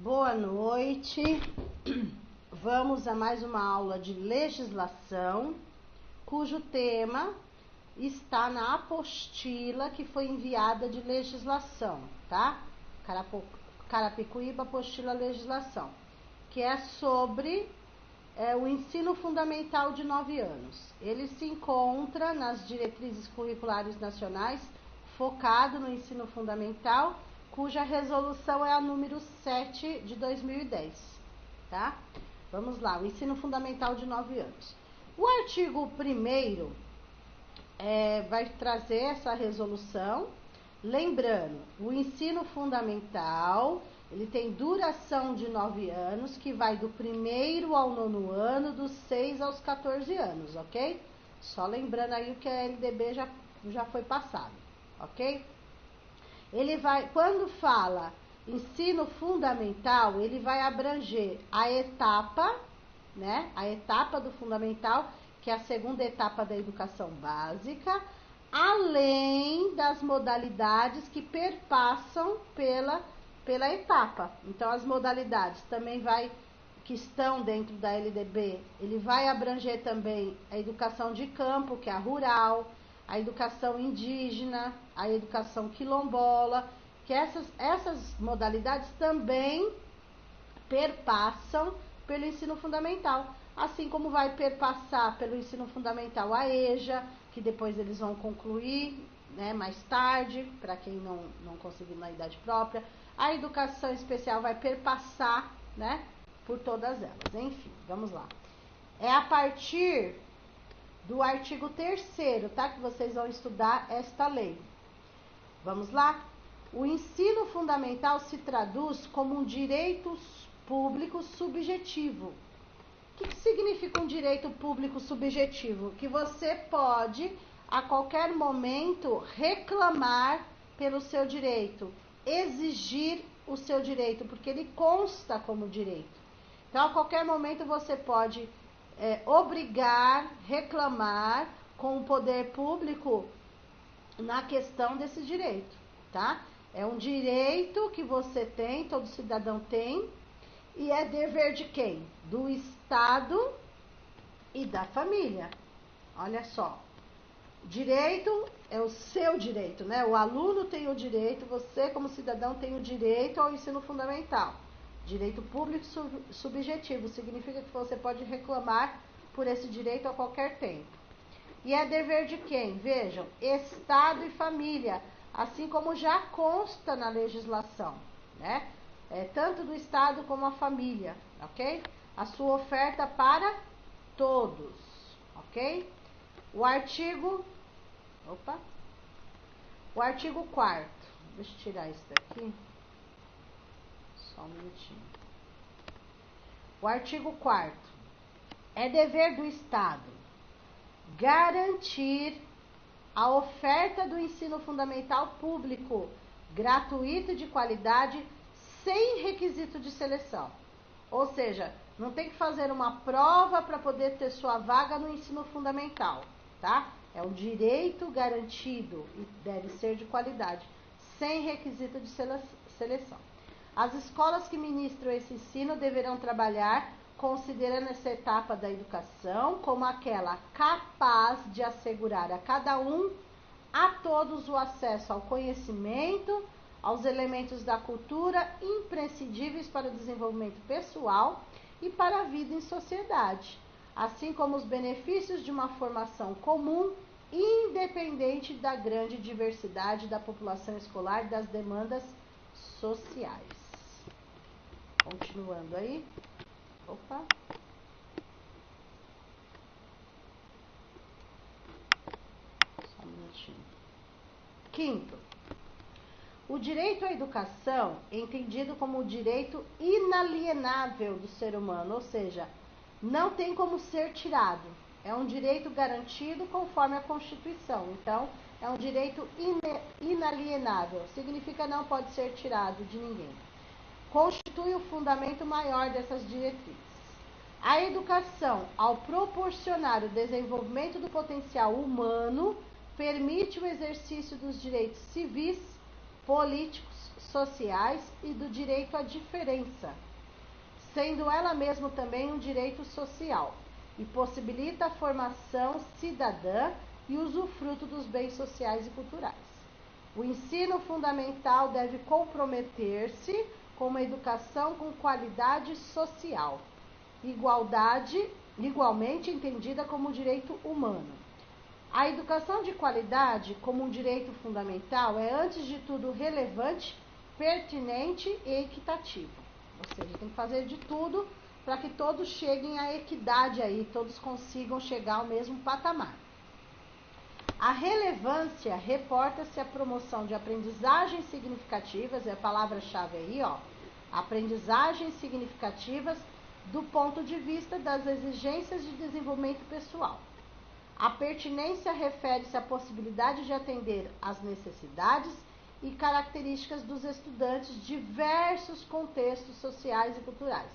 Boa noite. Vamos a mais uma aula de legislação, cujo tema está na apostila que foi enviada de legislação, tá? Carapicuíba, apostila legislação, que é sobre o ensino fundamental de 9 anos. Ele se encontra nas diretrizes curriculares nacionais, focado no ensino fundamental, cuja resolução é a número 7 de 2010, tá? Vamos lá, o ensino fundamental de 9 anos. O artigo 1º vai trazer essa resolução, lembrando, o ensino fundamental, ele tem duração de 9 anos, que vai do 1º ao 9º ano, dos 6 aos 14 anos, ok? Só lembrando aí o que a LDB já foi passado, ok? Ele vai, quando fala ensino fundamental, ele vai abranger a etapa, né? A etapa do fundamental, que é a segunda etapa da educação básica, além das modalidades que perpassam pela etapa. Então, as modalidades também que estão dentro da LDB, ele vai abranger também a educação de campo, que é a rural, a educação indígena, a educação quilombola, que essas modalidades também perpassam pelo ensino fundamental, assim como vai perpassar pelo ensino fundamental a EJA, que depois eles vão concluir, né, mais tarde, para quem não conseguiu na idade própria. A educação especial vai perpassar, né, por todas elas. Enfim, vamos lá. É a partir do artigo 3º, tá? Que vocês vão estudar esta lei. Vamos lá? O ensino fundamental se traduz como um direito público subjetivo. O que significa um direito público subjetivo? Que você pode, a qualquer momento, reclamar pelo seu direito, exigir o seu direito, porque ele consta como direito. Então, a qualquer momento, você pode obrigar, reclamar com o poder público na questão desse direito, tá? É um direito que você tem, todo cidadão tem, e é dever de quem? Do Estado e da família. Olha só, direito é o seu direito, né? O aluno tem o direito, você como cidadão tem o direito ao ensino fundamental. Direito público subjetivo significa que você pode reclamar por esse direito a qualquer tempo. E é dever de quem? Vejam, Estado e família, assim como já consta na legislação, né? Tanto do Estado como a família, ok? A sua oferta para todos, ok? O artigo 4º, deixa eu tirar isso daqui. Só um minutinho. O artigo 4º. É dever do Estado garantir a oferta do ensino fundamental público, gratuito e de qualidade, sem requisito de seleção. Ou seja, não tem que fazer uma prova para poder ter sua vaga no ensino fundamental, tá? É um direito garantido e deve ser de qualidade, sem requisito de seleção. As escolas que ministram esse ensino deverão trabalhar considerando essa etapa da educação como aquela capaz de assegurar a cada um, a todos, o acesso ao conhecimento, aos elementos da cultura imprescindíveis para o desenvolvimento pessoal e para a vida em sociedade, assim como os benefícios de uma formação comum, independente da grande diversidade da população escolar e das demandas sociais. Continuando aí. Só um minutinho. 5º. O direito à educação é entendido como o direito inalienável do ser humano, ou seja, não tem como ser tirado. É um direito garantido conforme a Constituição. Então, é um direito inalienável. Significa não pode ser tirado de ninguém. Constitui o fundamento maior dessas diretrizes. A educação, ao proporcionar o desenvolvimento do potencial humano, permite o exercício dos direitos civis, políticos, sociais e do direito à diferença, sendo ela mesma também um direito social, e possibilita a formação cidadã e usufruto dos bens sociais e culturais. O ensino fundamental deve comprometer-se com uma educação com qualidade social, igualmente entendida como direito humano. A educação de qualidade, como um direito fundamental, é antes de tudo relevante, pertinente e equitativo. Ou seja, tem que fazer de tudo para que todos cheguem à equidade aí, todos consigam chegar ao mesmo patamar. A relevância reporta-se à promoção de aprendizagens significativas, é a palavra-chave aí, ó, aprendizagens significativas do ponto de vista das exigências de desenvolvimento pessoal. A pertinência refere-se à possibilidade de atender às necessidades e características dos estudantes de diversos contextos sociais e culturais,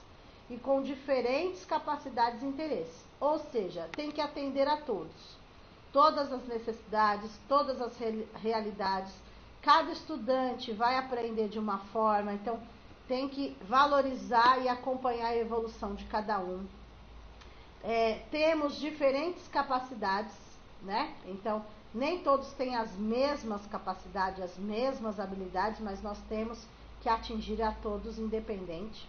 e com diferentes capacidades e interesses. Ou seja, tem que atender a todas as necessidades, todas as realidades. Cada estudante vai aprender de uma forma, então tem que valorizar e acompanhar a evolução de cada um. Temos diferentes capacidades, né? Então, nem todos têm as mesmas capacidades, as mesmas habilidades, mas nós temos que atingir a todos independente.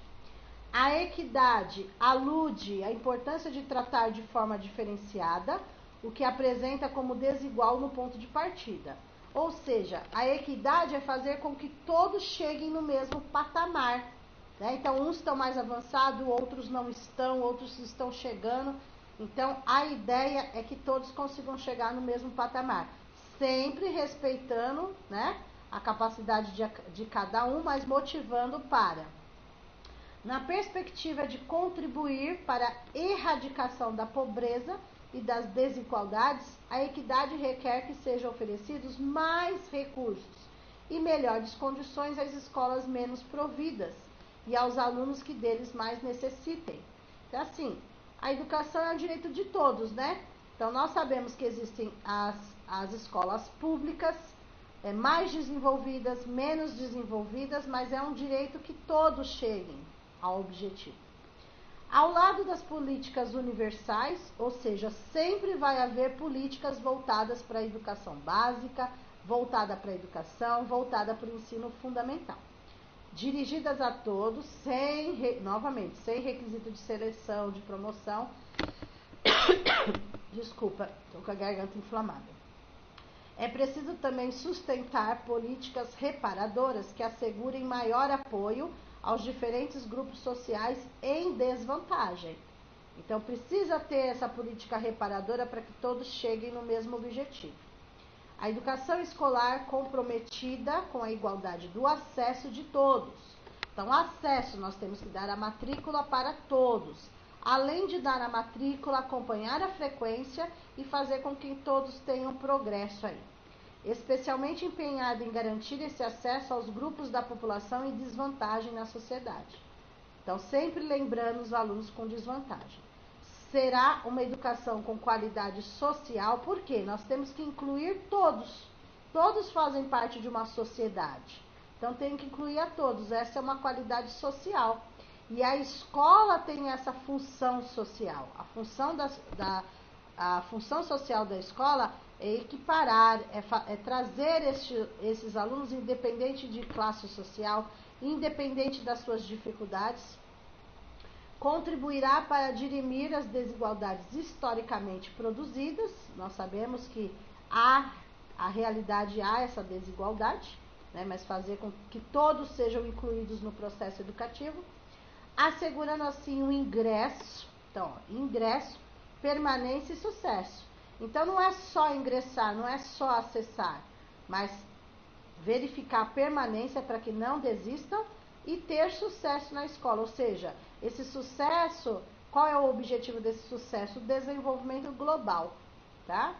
A equidade alude à importância de tratar de forma diferenciada o que apresenta como desigual no ponto de partida. Ou seja, a equidade é fazer com que todos cheguem no mesmo patamar, né? Então, uns estão mais avançados, outros não estão, outros estão chegando. Então, a ideia é que todos consigam chegar no mesmo patamar, sempre respeitando, né, a capacidade de cada um, mas motivando para, na perspectiva de contribuir para a erradicação da pobreza e das desigualdades, a equidade requer que sejam oferecidos mais recursos e melhores condições às escolas menos providas e aos alunos que deles mais necessitem. Então, assim, a educação é um direito de todos, né? Então, nós sabemos que existem as escolas públicas, mais desenvolvidas, menos desenvolvidas, mas é um direito que todos cheguem ao objetivo. Ao lado das políticas universais, ou seja, sempre vai haver políticas voltadas para a educação básica, voltada para a educação, voltada para o ensino fundamental, dirigidas a todos, sem requisito de seleção, de promoção. Desculpa, estou com a garganta inflamada. É preciso também sustentar políticas reparadoras que assegurem maior apoio aos diferentes grupos sociais em desvantagem. Então, precisa ter essa política reparadora para que todos cheguem no mesmo objetivo. A educação escolar comprometida com a igualdade do acesso de todos. Então, acesso, nós temos que dar a matrícula para todos. Além de dar a matrícula, acompanhar a frequência e fazer com que todos tenham progresso aí. Especialmente empenhado em garantir esse acesso aos grupos da população em desvantagem na sociedade. Então, sempre lembrando os alunos com desvantagem. Será uma educação com qualidade social, porque nós temos que incluir todos. Todos fazem parte de uma sociedade. Então, tem que incluir a todos. Essa é uma qualidade social. E a escola tem essa função social. A função social da escola é equiparar, é trazer esses alunos, independente de classe social, independente das suas dificuldades, contribuirá para dirimir as desigualdades historicamente produzidas. Nós sabemos que a realidade há essa desigualdade, né, mas fazer com que todos sejam incluídos no processo educativo, assegurando assim o ingresso, permanência e sucesso. Então, não é só ingressar, não é só acessar, mas verificar a permanência para que não desistam e ter sucesso na escola. Ou seja, esse sucesso, qual é o objetivo desse sucesso? O desenvolvimento global, tá?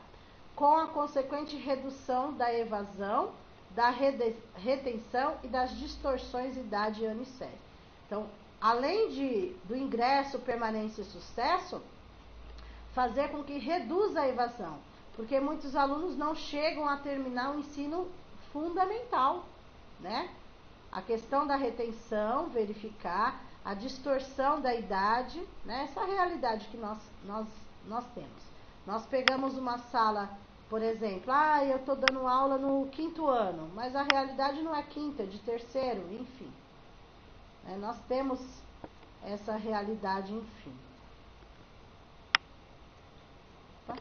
Com a consequente redução da evasão, da retenção e das distorções idade, ano e série. Então, além do ingresso, permanência e sucesso, fazer com que reduza a evasão, porque muitos alunos não chegam a terminar o ensino fundamental, né? a questão da retenção, verificar a distorção da idade, né? Essa realidade que nós temos. Nós pegamos uma sala, por exemplo, eu estou dando aula no 5º ano, mas a realidade não é 5º, é de 3º, enfim. Nós temos essa realidade, enfim. Tá?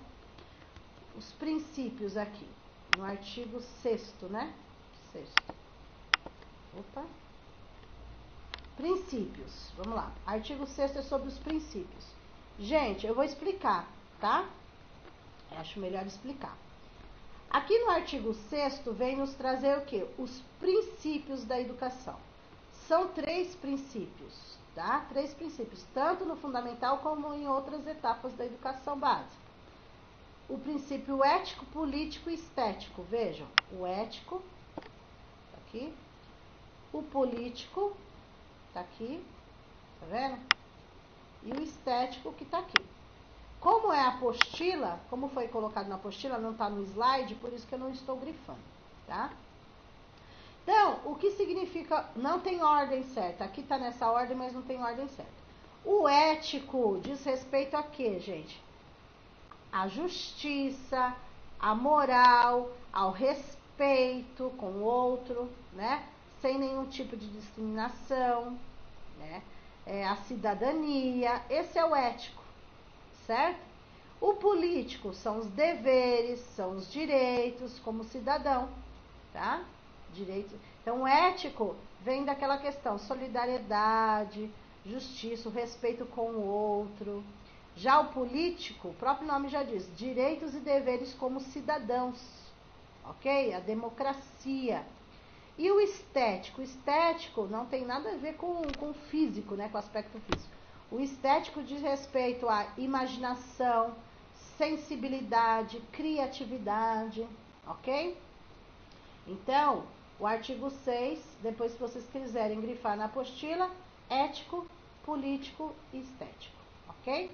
Os princípios aqui, no artigo 6º, né? 6º. Opa. Princípios, vamos lá. Artigo 6º é sobre os princípios. Gente, eu vou explicar, tá? Eu acho melhor explicar. Aqui no artigo 6º vem nos trazer o quê? Os princípios da educação. São 3 princípios, tá? 3 princípios, tanto no fundamental como em outras etapas da educação básica. O princípio ético, político e estético. Vejam, o ético, tá aqui. O político, tá aqui, tá vendo? E o estético que tá aqui. Como é a apostila, como foi colocado na apostila, não tá no slide, por isso que eu não estou grifando, tá? Então, o que significa, não tem ordem certa, aqui tá nessa ordem, mas não tem ordem certa. O ético diz respeito a quê, gente? A justiça, a moral, ao respeito com o outro, né? Sem nenhum tipo de discriminação, né? A cidadania, esse é o ético, certo? O político são os deveres, são os direitos como cidadão, tá? Direitos. Então, o ético vem daquela questão, solidariedade, justiça, o respeito com o outro. Já o político, o próprio nome já diz, direitos e deveres como cidadãos, ok? A democracia. E o estético não tem nada a ver com o físico, né? Com o aspecto físico. O estético diz respeito à imaginação, sensibilidade, criatividade, ok? Então, o artigo 6, depois se vocês quiserem grifar na apostila, ético, político e estético, ok?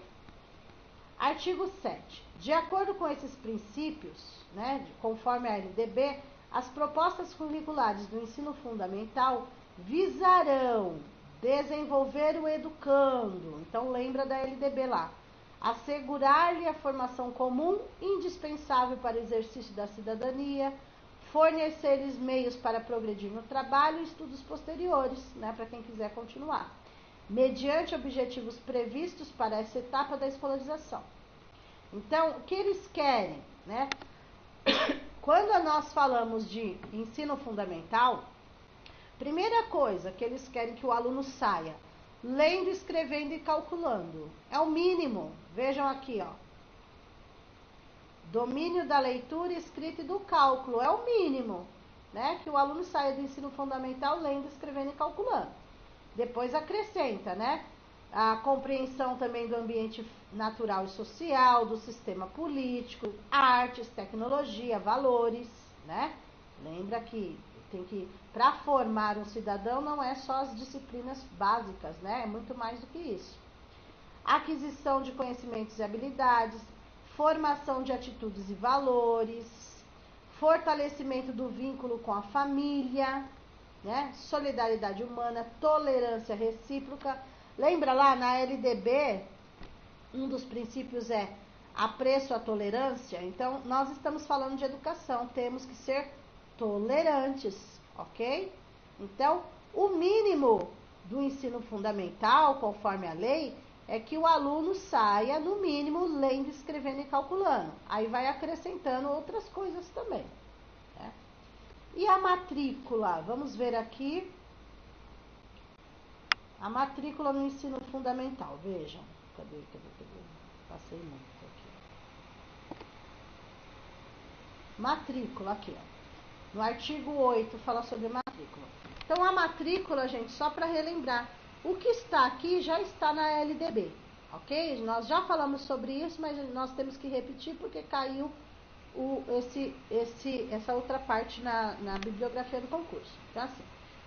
Artigo 7. De acordo com esses princípios, né, conforme a LDB, as propostas curriculares do ensino fundamental visarão desenvolver o educando, então lembra da LDB lá, assegurar-lhe a formação comum indispensável para o exercício da cidadania, fornecer-lhes meios para progredir no trabalho e estudos posteriores, né, para quem quiser continuar, mediante objetivos previstos para essa etapa da escolarização. Então, o que eles querem, né? Quando nós falamos de ensino fundamental, primeira coisa que eles querem que o aluno saia lendo, escrevendo e calculando. É o mínimo. Vejam aqui, ó. Domínio da leitura, escrita e do cálculo. É o mínimo, né? Que o aluno saia do ensino fundamental lendo, escrevendo e calculando. Depois acrescenta, né? A compreensão também do ambiente natural e social, do sistema político, artes, tecnologia, valores, né? Lembra que para formar um cidadão não é só as disciplinas básicas, né? É muito mais do que isso. Aquisição de conhecimentos e habilidades, formação de atitudes e valores, fortalecimento do vínculo com a família, né? Solidariedade humana, tolerância recíproca. Lembra lá na LDB, um dos princípios é apreço à tolerância? Então, nós estamos falando de educação, temos que ser tolerantes, ok? Então, o mínimo do ensino fundamental, conforme a lei, é que o aluno saia, no mínimo, lendo, escrevendo e calculando. Aí vai acrescentando outras coisas também, né? E a matrícula? Vamos ver aqui. A matrícula no ensino fundamental, vejam. Cadê? Passei muito aqui. Matrícula, aqui, ó. No artigo 8 fala sobre matrícula. Então, a matrícula, gente, só para relembrar, o que está aqui já está na LDB, ok? Nós já falamos sobre isso, mas nós temos que repetir porque caiu essa outra parte na bibliografia do concurso. Então, assim,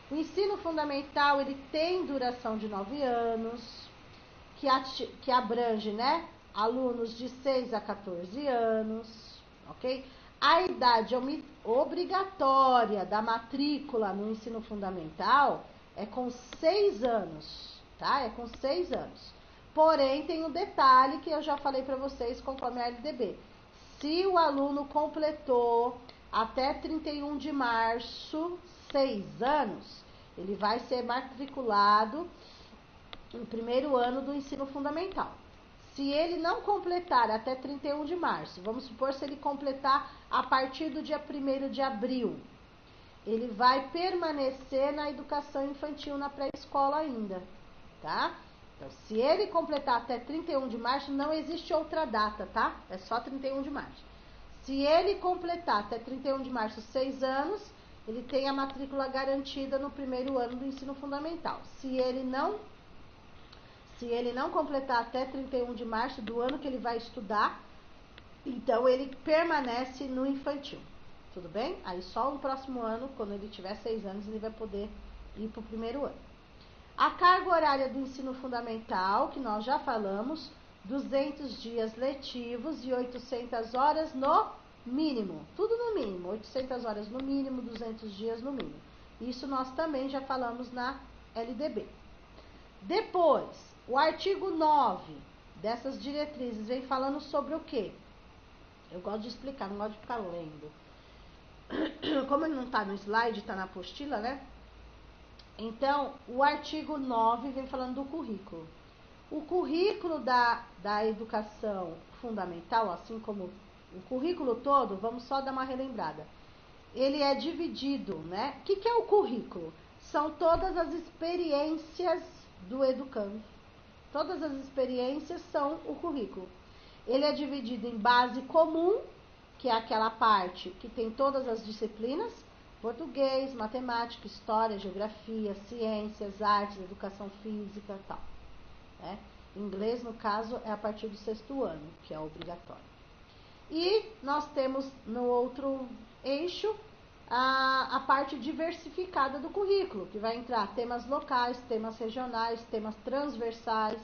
o ensino fundamental, ele tem duração de 9 anos, que abrange, né, alunos de 6 a 14 anos, ok? A idade obrigatória da matrícula no ensino fundamental é com 6 anos, tá? É com 6 anos. Porém, tem um detalhe que eu já falei para vocês conforme a LDB. Se o aluno completou até 31 de março 6 anos, ele vai ser matriculado no primeiro ano do ensino fundamental. Se ele não completar até 31 de março, vamos supor se ele completar a partir do dia 1º de abril, ele vai permanecer na educação infantil na pré-escola ainda, tá? Então, se ele completar até 31 de março, não existe outra data, tá? É só 31 de março. Se ele completar até 31 de março 6 anos, ele tem a matrícula garantida no primeiro ano do ensino fundamental. Se ele não completar até 31 de março do ano que ele vai estudar, então ele permanece no infantil. Tudo bem? Aí só no próximo ano, quando ele tiver 6 anos, ele vai poder ir para o primeiro ano. A carga horária do ensino fundamental, que nós já falamos, 200 dias letivos e 800 horas no mínimo. Tudo no mínimo, 800 horas no mínimo, 200 dias no mínimo. Isso nós também já falamos na LDB. Depois, o artigo 9 dessas diretrizes vem falando sobre o quê? Eu gosto de explicar, não gosto de ficar lendo. Como ele não está no slide, está na apostila, né? Então, o artigo 9 vem falando do currículo. O currículo da educação fundamental, assim como o currículo todo, vamos só dar uma relembrada. Ele é dividido, né? O que é o currículo? São todas as experiências do educando. Todas as experiências são o currículo. Ele é dividido em base comum, que é aquela parte que tem todas as disciplinas, português, matemática, história, geografia, ciências, artes, educação física e tal. Né? Inglês, no caso, é a partir do 6º ano, que é obrigatório. E nós temos no outro eixo a parte diversificada do currículo, que vai entrar temas locais, temas regionais, temas transversais.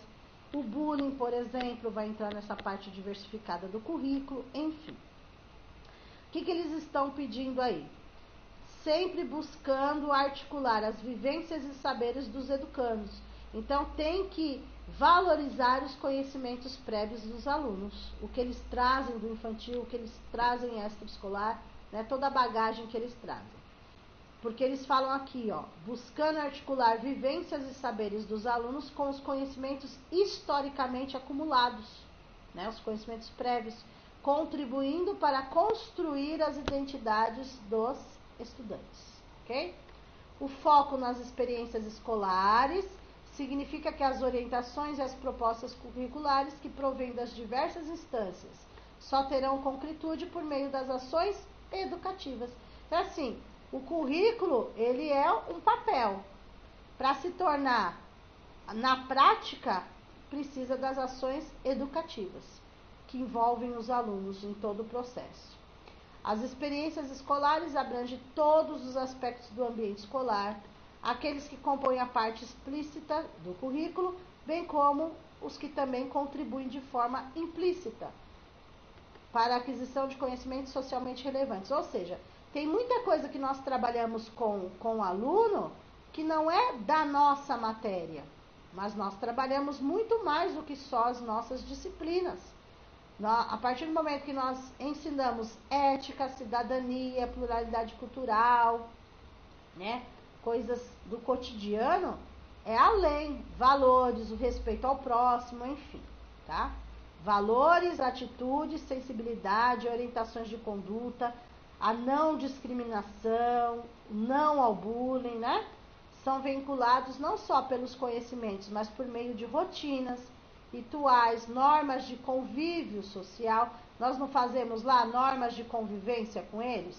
O bullying, por exemplo, vai entrar nessa parte diversificada do currículo, enfim. O que eles estão pedindo aí? Sempre buscando articular as vivências e saberes dos educandos. Então, tem que valorizar os conhecimentos prévios dos alunos, o que eles trazem do infantil, o que eles trazem extraescolar, né, toda a bagagem que eles trazem. Porque eles falam aqui, ó, buscando articular vivências e saberes dos alunos com os conhecimentos historicamente acumulados, né, os conhecimentos prévios, contribuindo para construir as identidades dos estudantes, ok? O foco nas experiências escolares significa que as orientações e as propostas curriculares que provêm das diversas instâncias só terão concretude por meio das ações educativas. Então, assim, o currículo, ele é um papel. Para se tornar, na prática, precisa das ações educativas, que envolvem os alunos em todo o processo. As experiências escolares abrangem todos os aspectos do ambiente escolar, aqueles que compõem a parte explícita do currículo, bem como os que também contribuem de forma implícita para a aquisição de conhecimentos socialmente relevantes. Ou seja, tem muita coisa que nós trabalhamos com o aluno que não é da nossa matéria, mas nós trabalhamos muito mais do que só as nossas disciplinas. A partir do momento que nós ensinamos ética, cidadania, pluralidade cultural, né, coisas do cotidiano, é além, valores, o respeito ao próximo, enfim, tá? Valores, atitudes, sensibilidade, orientações de conduta, a não discriminação, não ao bullying, né? São vinculados não só pelos conhecimentos, mas por meio de rotinas, rituais, normas de convívio social. Nós não fazemos lá normas de convivência com eles?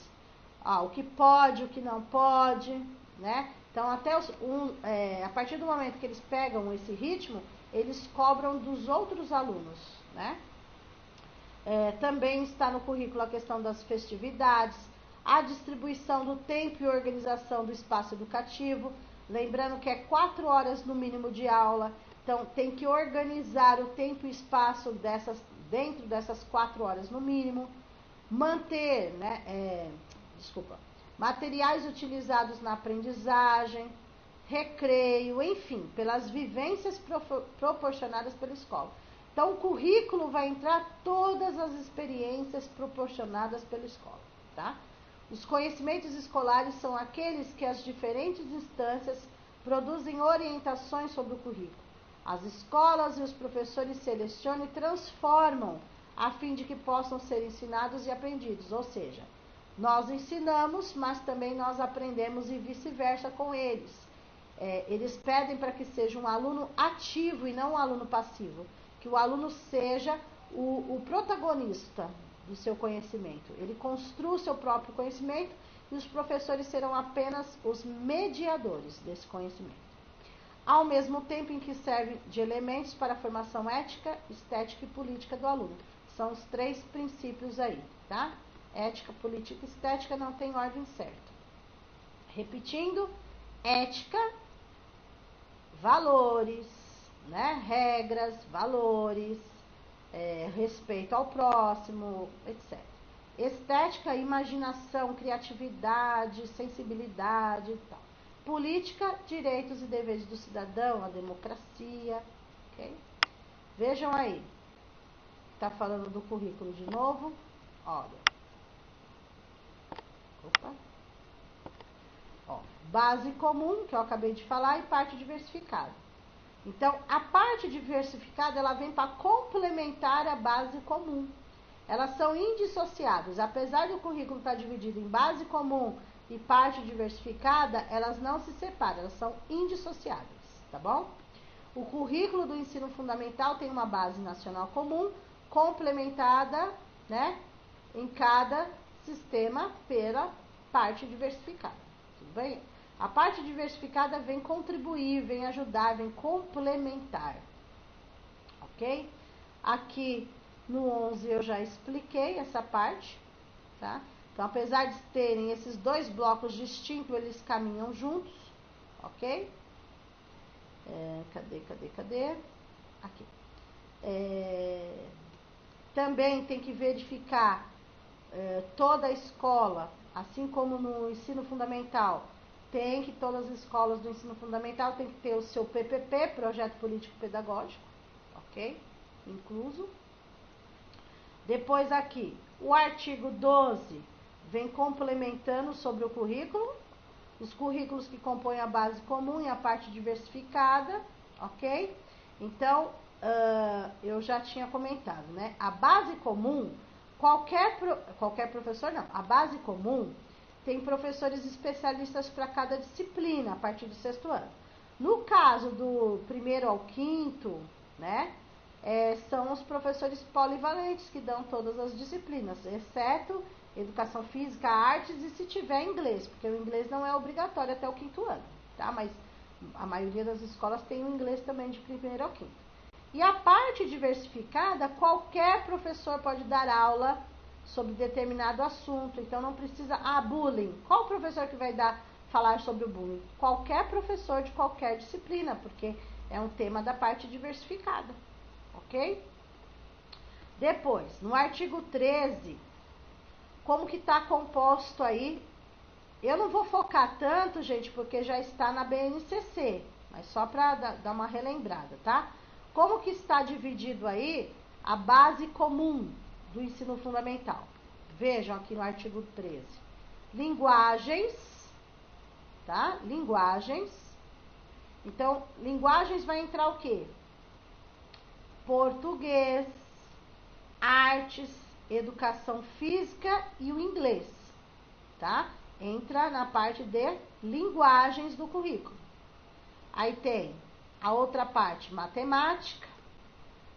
O que pode, o que não pode, né? Então, até a partir do momento que eles pegam esse ritmo, eles cobram dos outros alunos, né? Também está no currículo a questão das festividades, a distribuição do tempo e organização do espaço educativo, lembrando que é 4 horas no mínimo de aula. Então, tem que organizar o tempo e espaço dentro dessas 4 horas no mínimo. manter, materiais utilizados na aprendizagem, recreio, enfim, pelas vivências proporcionadas pela escola. Então, o currículo vai entrar todas as experiências proporcionadas pela escola, tá? Os conhecimentos escolares são aqueles que as diferentes instâncias produzem orientações sobre o currículo. As escolas e os professores selecionam e transformam a fim de que possam ser ensinados e aprendidos, ou seja, nós ensinamos, mas também nós aprendemos e vice-versa com eles. Eles pedem para que seja um aluno ativo e não um aluno passivo, que o aluno seja o protagonista do seu conhecimento. Ele construa o seu próprio conhecimento e os professores serão apenas os mediadores desse conhecimento. Ao mesmo tempo em que servem de elementos para a formação ética, estética e política do aluno. São os 3 princípios aí, tá? Ética, política e estética não tem ordem certa. Repetindo, ética, valores, regras, valores, respeito ao próximo, etc. Estética, imaginação, criatividade, sensibilidade e tal. Política, direitos e deveres do cidadão, a democracia, ok? Vejam aí, tá falando do currículo de novo, olha. Opa. Ó, base comum, que eu acabei de falar, e parte diversificada. Então, a parte diversificada, ela vem para complementar a base comum. Elas são indissociáveis. Apesar do currículo estar dividido em base comum e parte diversificada, elas não se separam, elas são indissociáveis, tá bom? O currículo do ensino fundamental tem uma base nacional comum, complementada, em cada sistema pela parte diversificada, tudo bem? A parte diversificada vem contribuir, vem ajudar, vem complementar, ok? Aqui no 11 eu já expliquei essa parte, tá? Então, apesar de terem esses 2 blocos distintos, eles caminham juntos, ok? Cadê? Aqui. Também tem que verificar toda a escola, assim como no ensino fundamental, todas as escolas do ensino fundamental tem que ter o seu PPP, Projeto Político Pedagógico, ok? Incluso. Depois aqui, o artigo 12 vem complementando sobre o currículo, os currículos que compõem a base comum e a parte diversificada, ok? Então, eu já tinha comentado, A base comum, qualquer professor não, a base comum tem professores especialistas para cada disciplina a partir do 6º ano. No caso do 1º ao 5º, são os professores polivalentes que dão todas as disciplinas, exceto educação física, artes e se tiver inglês, porque o inglês não é obrigatório até o 5º ano, tá? Mas a maioria das escolas tem o inglês também de 1º ao 5º. E a parte diversificada, qualquer professor pode dar aula sobre determinado assunto, então não precisa, bullying. Qual professor que vai falar sobre o bullying? Qualquer professor de qualquer disciplina, porque é um tema da parte diversificada, ok? Depois, no artigo 13, como que está composto aí? Eu não vou focar tanto, gente, porque já está na BNCC, mas só para dar uma relembrada, tá? Como que está dividido aí a base comum do ensino fundamental? Vejam aqui no artigo 13. Linguagens, tá? Linguagens. Então, linguagens vai entrar o quê? Português, artes, educação física e o inglês, tá? Entra na parte de linguagens do currículo. Aí tem a outra parte, matemática,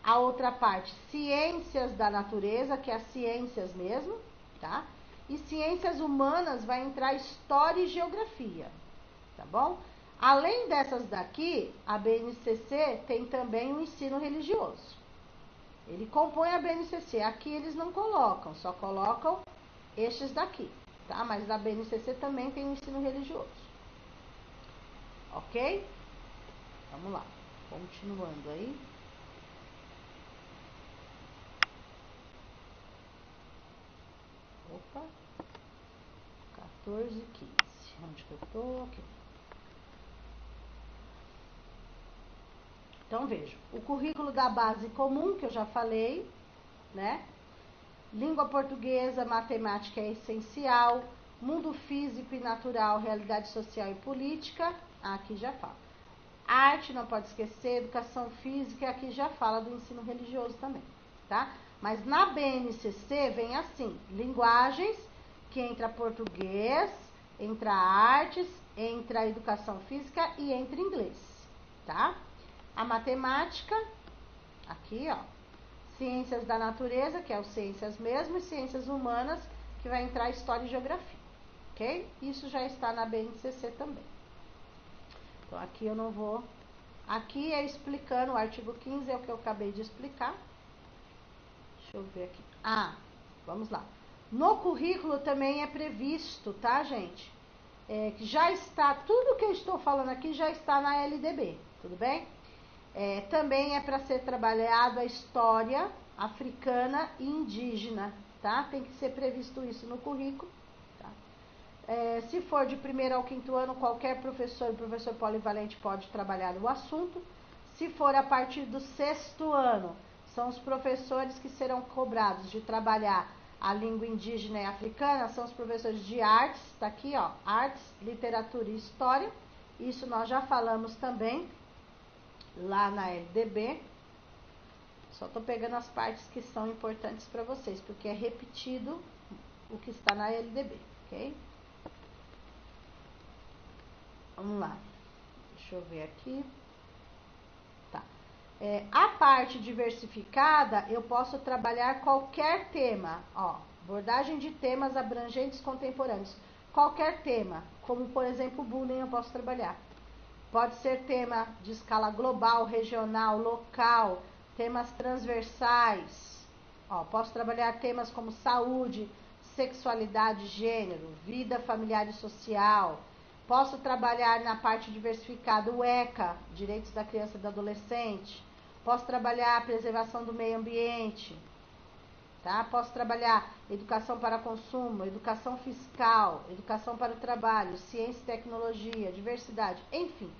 a outra parte, ciências da natureza, que é as ciências mesmo, tá? E ciências humanas vai entrar história e geografia, tá bom? Além dessas daqui, a BNCC tem também o ensino religioso. Ele compõe a BNCC. Aqui eles não colocam, só colocam estes daqui, tá? Mas a BNCC também tem o ensino religioso. Ok? Vamos lá. Continuando aí. Opa. 14, 15. Onde que eu tô? Aqui. Então, veja, o currículo da base comum, que eu já falei, né? Língua portuguesa, matemática é essencial, mundo físico e natural, realidade social e política, aqui já fala. Arte, não pode esquecer, educação física, aqui já fala do ensino religioso também, tá? Mas na BNCC vem assim, linguagens, que entra português, entra artes, entra educação física e entra inglês, tá? A matemática, aqui, ó, ciências da natureza, que é o ciências mesmo, e ciências humanas, que vai entrar história e geografia, ok? Isso já está na BNCC também. Então, aqui eu não vou... Aqui é explicando, o artigo 15 é o que eu acabei de explicar. Deixa eu ver aqui. Vamos lá. No currículo também é previsto, tá, gente? Que já está, tudo que eu estou falando aqui já está na LDB, tudo bem? Também é para ser trabalhado a história africana e indígena, tá? Tem que ser previsto isso no currículo, tá? Se for de 1º ao 5º ano, qualquer professor polivalente pode trabalhar o assunto. Se for a partir do 6º ano, são os professores que serão cobrados de trabalhar a língua indígena e africana, são os professores de artes, tá aqui, ó, artes, literatura e história. Isso nós já falamos também lá na LDB. Só tô pegando as partes que são importantes para vocês, porque é repetido o que está na LDB, ok? Vamos lá. Deixa eu ver aqui. Tá. A parte diversificada, eu posso trabalhar qualquer tema, ó, abordagem de temas abrangentes contemporâneos. Qualquer tema, como por exemplo bullying, eu posso trabalhar. Pode ser tema de escala global, regional, local, temas transversais. Ó, posso trabalhar temas como saúde, sexualidade, gênero, vida familiar e social. Posso trabalhar na parte diversificada o ECA, direitos da criança e do adolescente. Posso trabalhar a preservação do meio ambiente. Tá? Posso trabalhar educação para consumo, educação fiscal, educação para o trabalho, ciência e tecnologia, diversidade, enfim.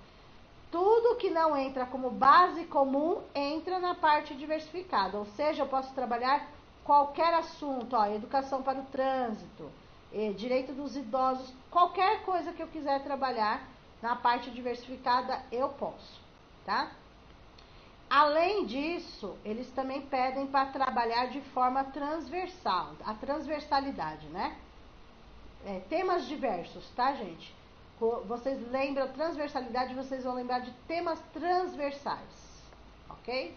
Tudo que não entra como base comum entra na parte diversificada. Ou seja, eu posso trabalhar qualquer assunto, ó, educação para o trânsito, direito dos idosos, qualquer coisa que eu quiser trabalhar na parte diversificada, eu posso, tá? Além disso, eles também pedem para trabalhar de forma transversal, a transversalidade, né? Temas diversos, tá, gente? Vocês lembram transversalidade, vocês vão lembrar de temas transversais, ok?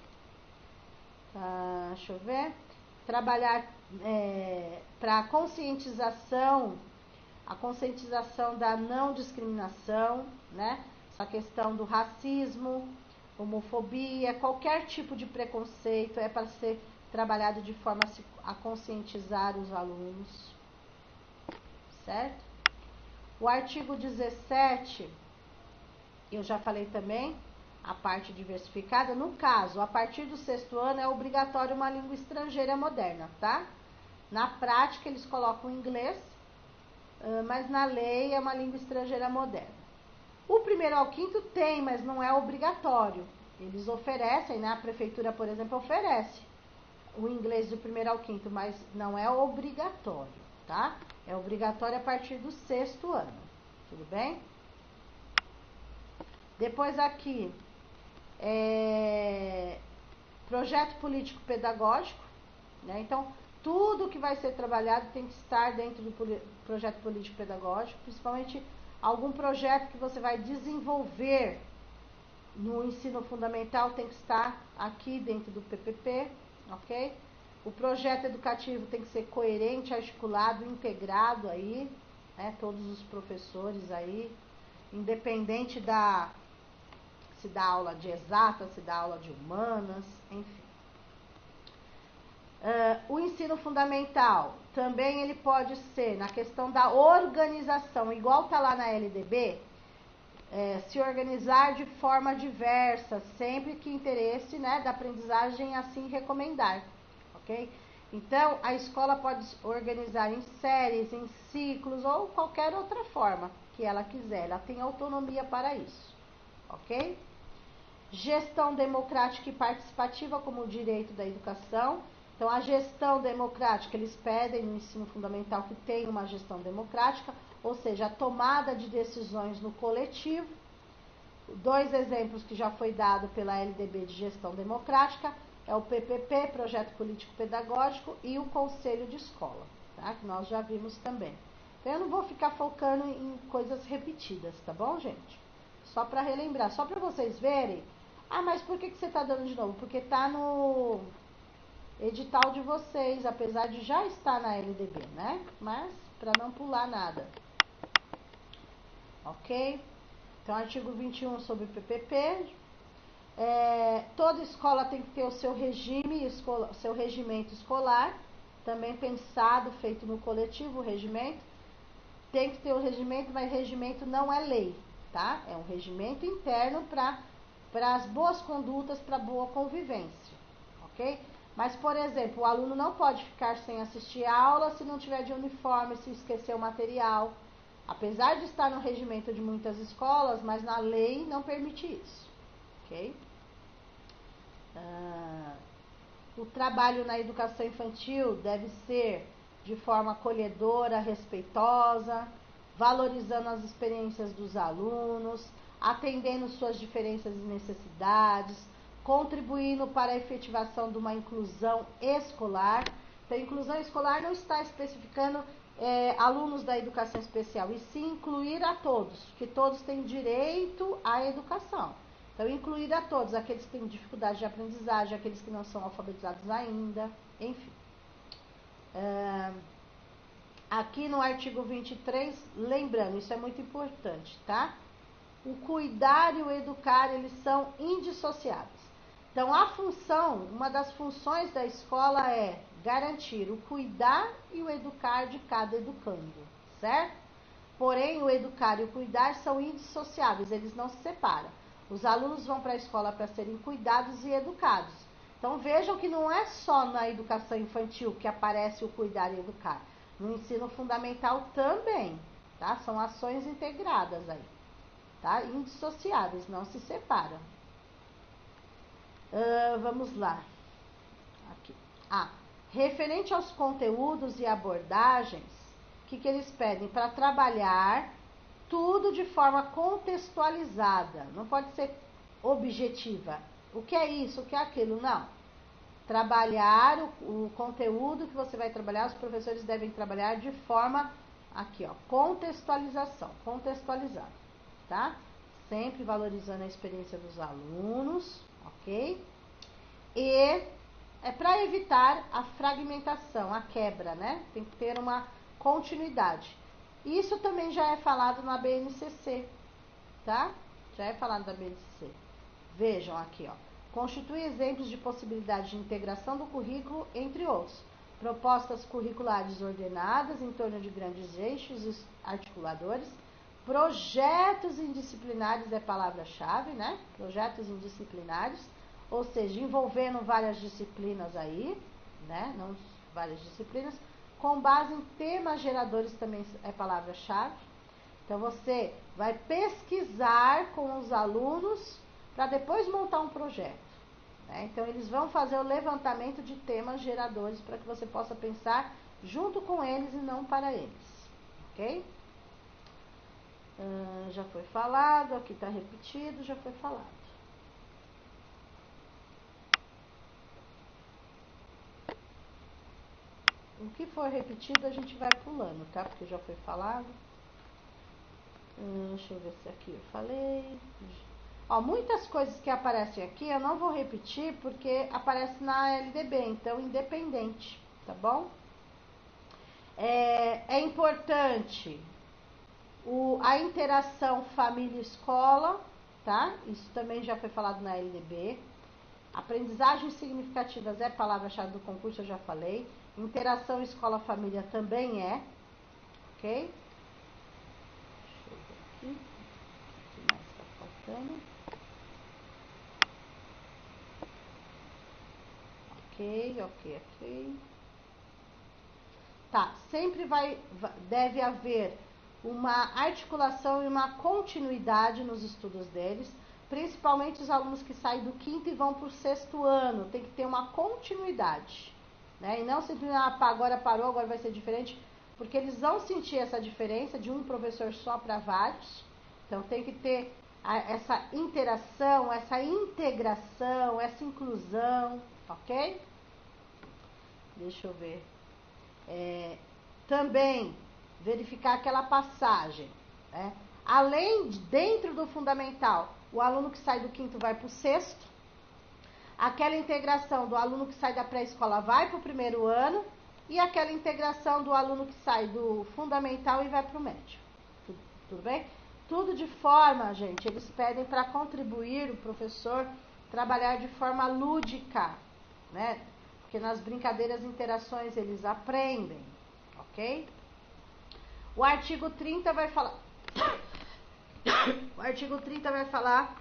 Deixa eu ver. Trabalhar para a conscientização da não discriminação, né? Essa questão do racismo, homofobia, qualquer tipo de preconceito é para ser trabalhado de forma a conscientizar os alunos, certo? O artigo 17, eu já falei também, a parte diversificada. No caso, a partir do 6º ano é obrigatório uma língua estrangeira moderna, tá? Na prática, eles colocam inglês, mas na lei é uma língua estrangeira moderna. O 1º ao 5º tem, mas não é obrigatório. Eles oferecem, né? A prefeitura, por exemplo, oferece o inglês do 1º ao 5º, mas não é obrigatório, tá? É obrigatório a partir do 6º ano, tudo bem? Depois aqui, projeto político pedagógico, né? Então, tudo que vai ser trabalhado tem que estar dentro do projeto político pedagógico, principalmente algum projeto que você vai desenvolver no ensino fundamental tem que estar aqui dentro do PPP, ok? O projeto educativo tem que ser coerente, articulado, integrado aí, né? Todos os professores aí, independente se dá aula de exatas, se dá aula de humanas, enfim. O ensino fundamental também ele pode ser na questão da organização, igual está lá na LDB, se organizar de forma diversa, sempre que interesse, né, da aprendizagem assim recomendar, ok? Então, a escola pode organizar em séries, em ciclos ou qualquer outra forma que ela quiser. Ela tem autonomia para isso, ok? Gestão democrática e participativa como o direito da educação. Então, a gestão democrática, eles pedem no ensino fundamental que tenha uma gestão democrática, ou seja, a tomada de decisões no coletivo. 2 exemplos que já foi dado pela LDB de gestão democrática é o PPP, Projeto Político Pedagógico, e o Conselho de Escola, tá? Que nós já vimos também. Então, eu não vou ficar focando em coisas repetidas, tá bom, gente? Só para relembrar, só para vocês verem. Ah, mas por que você está dando de novo? Porque está no edital de vocês, apesar de já estar na LDB, né? Mas para não pular nada. Ok? Então, artigo 21 sobre PPP. Toda escola tem que ter o seu regime, seu regimento escolar, também pensado, feito no coletivo, o regimento. Tem que ter o regimento, mas regimento não é lei, tá? É um regimento interno para as boas condutas, para boa convivência, ok? Mas, por exemplo, o aluno não pode ficar sem assistir a aula se não tiver de uniforme, se esquecer o material. Apesar de estar no regimento de muitas escolas, mas na lei não permite isso, ok? O trabalho na educação infantil deve ser de forma acolhedora, respeitosa, valorizando as experiências dos alunos, atendendo suas diferenças e necessidades, contribuindo para a efetivação de uma inclusão escolar. Então, a inclusão escolar não está especificando alunos da educação especial, e sim incluir a todos, que todos têm direito à educação. Então, incluir a todos, aqueles que têm dificuldade de aprendizagem, aqueles que não são alfabetizados ainda, enfim. Aqui no artigo 23, lembrando, isso é muito importante, tá? O cuidar e o educar, eles são indissociáveis. Então, uma das funções da escola é garantir o cuidar e o educar de cada educando, certo? Porém, o educar e o cuidar são indissociáveis, eles não se separam. Os alunos vão para a escola para serem cuidados e educados. Então, vejam que não é só na educação infantil que aparece o cuidar e educar. No ensino fundamental também, tá? São ações integradas aí, tá? Indissociáveis, não se separam. Vamos lá. Aqui. Referente aos conteúdos e abordagens, o que eles pedem? Para trabalhar tudo de forma contextualizada, não pode ser objetiva. O que é isso, o que é aquilo? Não. Trabalhar o conteúdo que você vai trabalhar, os professores devem trabalhar de forma, aqui ó, contextualização, contextualizada, tá? Sempre valorizando a experiência dos alunos, ok? E é para evitar a fragmentação, a quebra, né? Tem que ter uma continuidade. Isso também já é falado na BNCC, tá? Já é falado na BNCC. Vejam aqui, ó. Constitui exemplos de possibilidade de integração do currículo, entre outros. Propostas curriculares ordenadas em torno de grandes eixos articuladores. Projetos indisciplinares é palavra-chave, né? Projetos indisciplinares, ou seja, envolvendo várias disciplinas aí, né? Não várias disciplinas. Com base em temas geradores também é palavra-chave. Então, você vai pesquisar com os alunos para depois montar um projeto, né? Então, eles vão fazer o levantamento de temas geradores para que você possa pensar junto com eles e não para eles, ok? Já foi falado, aqui está repetido, já foi falado. O que for repetido a gente vai pulando, tá? Porque já foi falado. Deixa eu ver se aqui eu falei. Ó, muitas coisas que aparecem aqui eu não vou repetir porque aparece na LDB, então independente, tá bom? É importante a interação família-escola, tá? Isso também já foi falado na LDB. Aprendizagens significativas é palavra-chave do concurso, eu já falei. Interação escola-família também é, ok? Deixa eu ver aqui. O que mais está faltando? Ok. Tá, sempre deve haver uma articulação e uma continuidade nos estudos deles, principalmente os alunos que saem do 5º e vão para o 6º ano, tem que ter uma continuidade, né? E não simplesmente, agora parou, agora vai ser diferente, porque eles vão sentir essa diferença de um professor só para vários, então tem que ter essa interação, essa integração, essa inclusão, ok? Deixa eu ver. Também verificar aquela passagem, né? Além de dentro do fundamental, o aluno que sai do 5º vai para o 6º, aquela integração do aluno que sai da pré-escola vai para o 1º ano e aquela integração do aluno que sai do fundamental e vai para o médio. Tudo bem? Tudo de forma, gente, eles pedem para contribuir o professor trabalhar de forma lúdica, né? Porque nas brincadeiras e interações eles aprendem, ok? O artigo 30 vai falar... O artigo 30 vai falar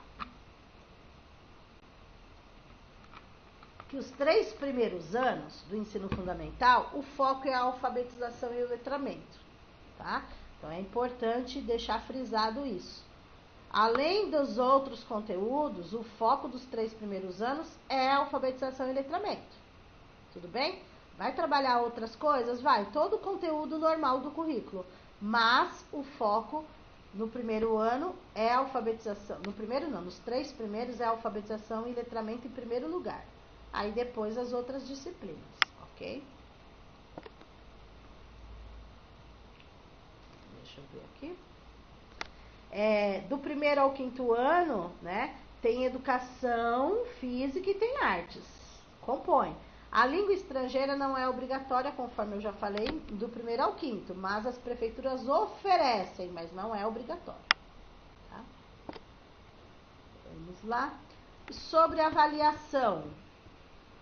que os 3 primeiros anos do ensino fundamental, o foco é a alfabetização e o letramento, tá? Então é importante deixar frisado isso. Além dos outros conteúdos, o foco dos 3 primeiros anos é a alfabetização e letramento. Tudo bem? Vai trabalhar outras coisas? Vai, todo o conteúdo normal do currículo. Mas o foco no 1º ano é a alfabetização. No 1º não, nos 3 primeiros é a alfabetização e letramento em primeiro lugar. Aí depois as outras disciplinas, ok? Deixa eu ver aqui. Do 1º ao 5º ano, né, tem educação física e tem artes. Compõe. A língua estrangeira não é obrigatória, conforme eu já falei, do 1º ao 5º, mas as prefeituras oferecem, mas não é obrigatório. Tá? Vamos lá. Sobre avaliação.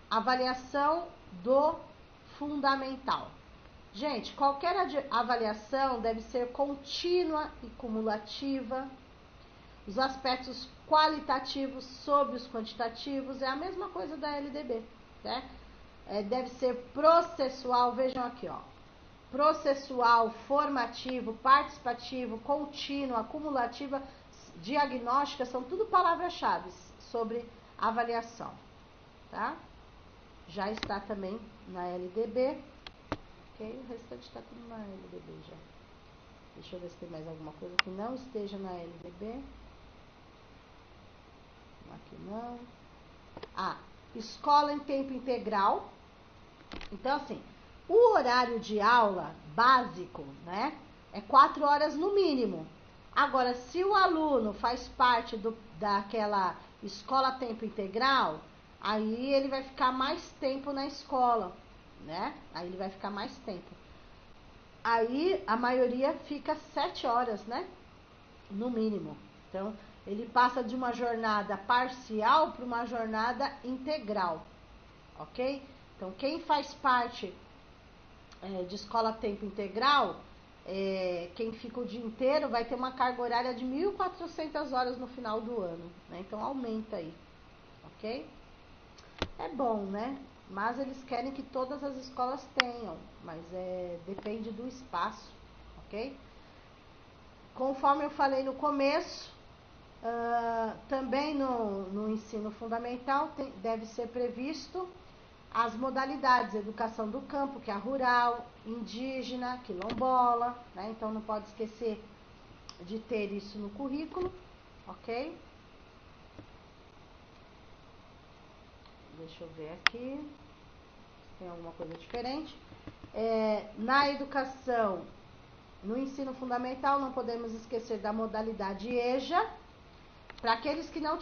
Avaliação do fundamental. Gente, qualquer avaliação deve ser contínua e cumulativa. Os aspectos qualitativos sobre os quantitativos é a mesma coisa da LDB, né? Deve ser processual, vejam aqui, ó. Processual, formativo, participativo, contínua, acumulativa, diagnóstica, são tudo palavras-chave sobre avaliação, tá? Já está também na LDB. Ok, o restante está tudo na LDB já. Deixa eu ver se tem mais alguma coisa que não esteja na LDB. Aqui não. Escola em tempo integral. Então, assim, o horário de aula básico, né, é 4 horas no mínimo. Agora, se o aluno faz parte daquela escola a tempo integral, aí ele vai ficar mais tempo na escola, né? Aí ele vai ficar mais tempo. Aí a maioria fica 7 horas, né? No mínimo. Então, ele passa de uma jornada parcial para uma jornada integral, ok? Então, quem faz parte de escola a tempo integral, quem fica o dia inteiro vai ter uma carga horária de 1.400 horas no final do ano, né? Então, aumenta aí, ok? É bom, né? Mas eles querem que todas as escolas tenham, mas depende do espaço, ok? Conforme eu falei no começo, também no ensino fundamental deve ser previsto as modalidades, educação do campo, que é a rural, indígena, quilombola, né? Então não pode esquecer de ter isso no currículo, ok? Deixa eu ver aqui se tem alguma coisa diferente. Na educação, no ensino fundamental, não podemos esquecer da modalidade EJA. Para aqueles que não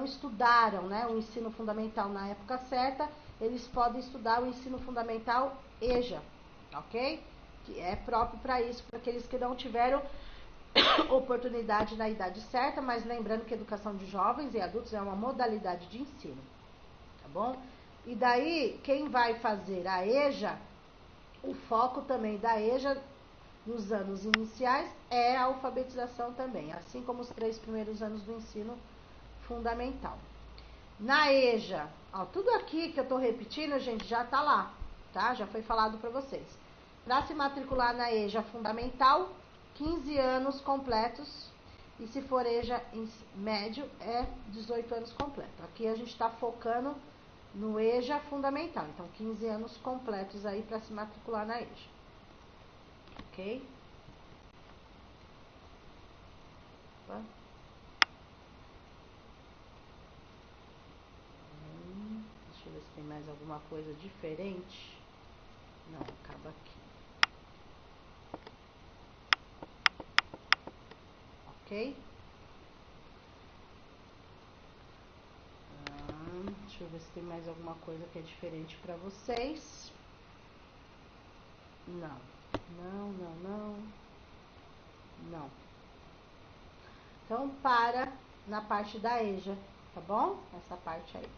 estudaram, né, o ensino fundamental na época certa, eles podem estudar o ensino fundamental EJA, ok? Que é próprio para isso, para aqueles que não tiveram oportunidade na idade certa, mas lembrando que educação de jovens e adultos é uma modalidade de ensino, tá bom? E daí, quem vai fazer a EJA, o foco também da EJA nos anos iniciais é a alfabetização também, assim como os 3 primeiros anos do ensino fundamental. Na EJA, tudo aqui que eu tô repetindo, gente, já tá lá, tá? Já foi falado para vocês. Para se matricular na EJA Fundamental, 15 anos completos. E se for EJA médio, é 18 anos completos. Aqui a gente está focando no EJA Fundamental. Então, 15 anos completos aí para se matricular na EJA. Ok? Opa. Deixa eu ver se tem mais alguma coisa diferente. Não, acaba aqui. Ok? Deixa eu ver se tem mais alguma coisa que é diferente para vocês. Não. Não. Então, para na parte da EJA, tá bom? Essa parte aí.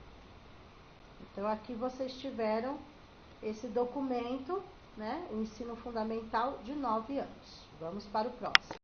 Então, aqui vocês tiveram esse documento, né? O ensino fundamental de 9 anos. Vamos para o próximo.